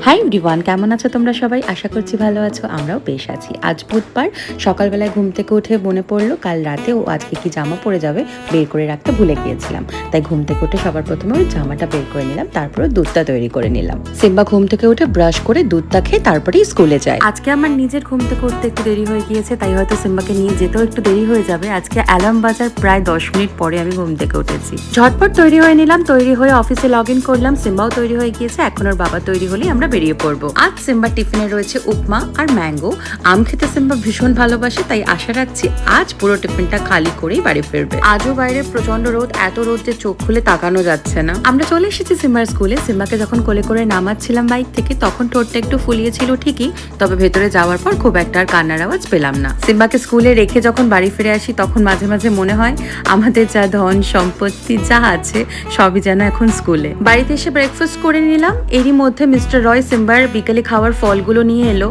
Hi everyone, কেমন আছো তোমরা সবাই? আশা করছি ভালো আছো, আমরাও বেশ আছি। আজ বুধবার সকালবেলায় ঘুম থেকে উঠে মনে পড়লো কাল রাতে ও আজকে কি জামা পরে যাবে বের করে রাখতে ভুলে গিয়েছিলাম। তাই ঘুম থেকে উঠে সবার প্রথমে ওই জামাটা বের করে নিলাম, তারপরে দুধটা তৈরি করে নিলাম। সিম্বা ঘুম থেকে উঠে ব্রাশ করে দুধটা খেয়ে তারপরেই স্কুলে যায়। আজকে আমার নিজের ঘুম থেকে উঠতে একটু দেরি হয়ে গিয়েছে, তাই হয়তো সিম্বাকে নিয়ে যেতেও একটু দেরি হয়ে যাবে। আজকে অ্যালার্ম বাজার প্রায় 10 মিনিট পরে আমি ঘুম থেকে উঠেছি। ঝটপট তৈরি হয়ে নিলাম, তৈরি হয়ে অফিসে লগ ইন করলাম। সিম্বাও তৈরি হয়ে গিয়েছে, এখন ওর বাবা তৈরি হলেই আমরা বেরিয়ে পড়বো। আজ সিম্বার টিফিনে রয়েছে উপমা আর ম্যাঙ্গো। আম খেতে সিম্বা ভীষণ ভালোবাসে, তাই আশা রাখছি আজ পুরো টিফিনটা খালি করেই বাড়ি ফিরবে। আজও বাইরে প্রচন্ড রোদ, এত রোদ যে চোখ খুলে তাকানো যাচ্ছে না। আমরা চলে এসেছি সিম্বার স্কুলে। সিম্বাকে যখন কোলে করে নামাচ্ছিলাম বাইক থেকে তখন ঠোঁটটা একটু ফুলিয়েছিল ঠিকই, তবে ভেতরে যাওয়ার পর খুব একটা আর কান্নার আওয়াজ পেলাম না। সিম্বাকে স্কুলে রেখে যখন বাড়ি ফিরে আসি তখন মাঝে মাঝে মনে হয় আমাদের যা ধন সম্পত্তি যা আছে সবই যেন এখন স্কুলে। বাড়িতে এসে ব্রেকফাস্ট করে নিলাম। এরই মধ্যে মিস্টার রয় সিম্বার বিকেলে খাওয়ার ফলগুলো নিয়ে এলো।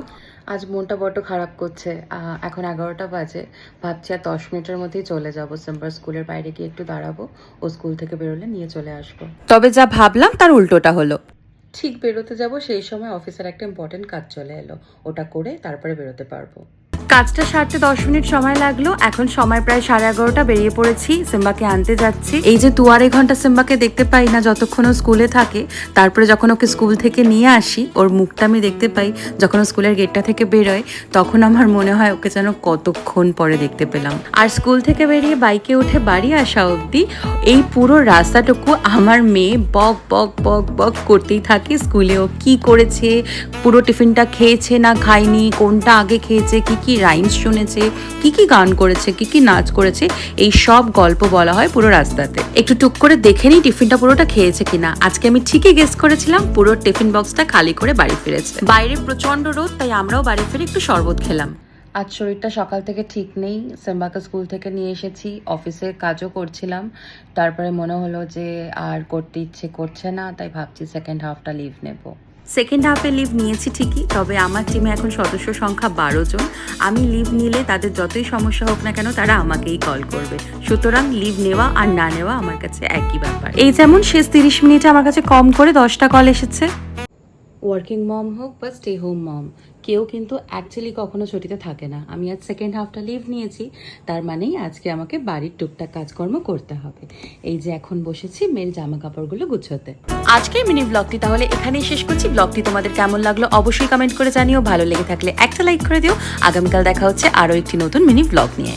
আজ মনটা বড্ড খারাপ করছে। এখন 11টা বাজে। ভাবছি আর 10 মিনিটের মধ্যেই চলে যাবো। সিম্বার স্কুলের বাইরে গিয়ে একটু দাঁড়াবো, ও স্কুল থেকে বেরোলে নিয়ে চলে আসবো। তবে যা ভাবলাম তার উল্টোটা হলো। ঠিক বেরোতে যাব সেই সময় অফিসের একটা ইম্পর্টেন্ট কাজ চলে এলো, ওটা করে তারপরে বেরোতে পারবো। কাজটা সারতে 10 মিনিট সময় লাগলো। এখন সময় প্রায় 11:30, বেরিয়ে পড়েছি। সিম্বাকে আনতে যাচ্ছি। এই যে 2-2.5 ঘন্টা সিম্বাকে দেখতে পাই না যতক্ষণ ও স্কুলে থাকে, তারপরে যখন ওকে স্কুল থেকে নিয়ে আসি ওর মুখটা আমি দেখতে পাই যখন ও স্কুলের গেটটা থেকে বেরোয়, তখন আমার মনে হয় ওকে যেন কতক্ষণ পরে দেখতে পেলাম। আর স্কুল থেকে বেরিয়ে বাইকে উঠে বাড়ি আসা অবধি এই পুরো রাস্তাটুকু আমার মেয়ে বক বক বক বক করতেই থাকে। স্কুলে ও কি করেছে, পুরো টিফিনটা খেয়েছে না খায়নি, কোনটা আগে খেয়েছে, কি কি রাইমস শুনেছে, কি কি গান করেছে, কি কি নাচ করেছে, এই সব গল্প বলা হয় পুরো রাস্তাতে। একটু টুক করে দেখে নিই টিফিনটা পুরোটা খেয়েছে কিনা। আজকে আমি ঠিকই গেস করেছিলাম, পুরো টিফিন বক্সটা খালি করে বাড়ি ফিরেছে। বাইরে প্রচন্ড রোদ, তাই আমরাও বাড়ি ফিরে একটু শরবত খেলাম। আজ শরীরটা সকাল থেকে ঠিক নেই। সিম্বাকে স্কুল থেকে নিয়ে এসেছি, অফিসে কাজও করছিলাম, তারপরে মনে হলো যে আর করতে ইচ্ছে করছে না, তাই ভাবছি সেকেন্ড হাফটা লিভ নেব। সেকেন্ড হাফে লিভ নিয়েছি ঠিকই, তবে আমার টিমে এখন সদস্য সংখ্যা 12 জন। আমি লিভ নিলে তাদের যতই সমস্যা হোক না কেন তারা আমাকেই কল করবে, সুতরাং লিভ নেওয়া আর না নেওয়া আমার কাছে একই ব্যাপার। এই যেমন শেষ 30 মিনিটে আমার কাছে কম করে 10টা কল এসেছে। ওয়ার্কিং মম হোক বা স্টে হোম মম, কেউ কিন্তু অ্যাকচুয়ালি কখনো ছুটিতে থাকে না। আমি আজ সেকেন্ড হাফটা লিভ নিয়েছি, তার মানেই আজকে আমাকে বাড়ির টুকটাক কাজকর্ম করতে হবে। এই যে এখন বসেছি মেয়ের জামা কাপড়গুলো গুছোতে। আজকের মিনি ব্লগটি তাহলে এখানেই শেষ করছি। ব্লগটি তোমাদের কেমন লাগলো অবশ্যই কমেন্ট করে জানিও। ভালো লেগে থাকলে একটা লাইক করে দিও। আগামীকাল দেখা হচ্ছে আরও একটি নতুন মিনি ব্লগ নিয়ে।